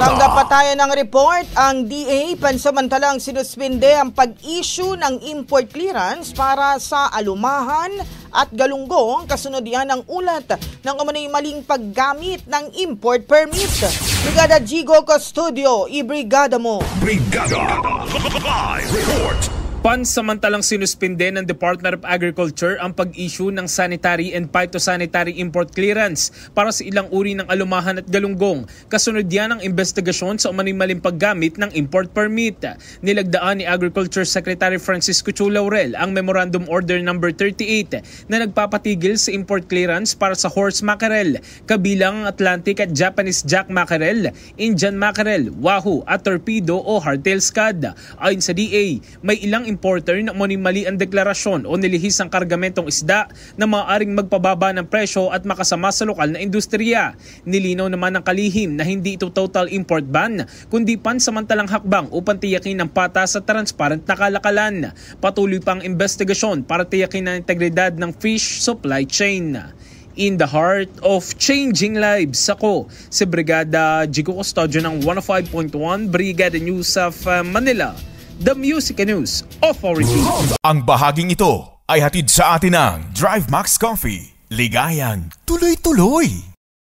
Tanggap pa tayo ng report. Ang DA pansamantalang sinuspinde ang pag-issue ng import clearance para sa alumahan at galunggong kasunod yan ng ulat ng umano'y maling paggamit ng import permit. Brigada Jigo Custodio, ibrigada mo. Brigada Live Report. Pansamantalang sinuspinde ng Department of Agriculture ang pag-issue ng sanitary and phytosanitary import clearance para sa ilang uri ng alumahan at galunggong. Kasunod yan ang investigasyon sa umano'y maling paggamit ng import permit. Nilagdaan ni Agriculture Secretary Francisco Chu Laurel ang Memorandum Order No. 38 na nagpapatigil sa import clearance para sa horse mackerel, kabilang ang Atlantic at Japanese jack mackerel, Indian mackerel, wahoo at torpedo o hardtail scad. Ayon sa DA, may ilang importer na mali ang deklarasyon o nilihis ang kargamentong isda na maaaring magpababa ng presyo at makasama sa lokal na industriya. Nilinaw naman ng kalihim na hindi ito total import ban, kundi pansamantalang hakbang upang tiyakin ng patas at transparent na kalakalan. Patuloy pang investigasyon para tiyakin ang integridad ng fish supply chain. In the heart of changing lives, ako si Brigada Jigo Custodio ng 105.1 Brigada News of Manila, The Music News Authority. Ang bahaging ito ay hatid sa atin ng Drive Max Coffee. Ligayan tuloy-tuloy.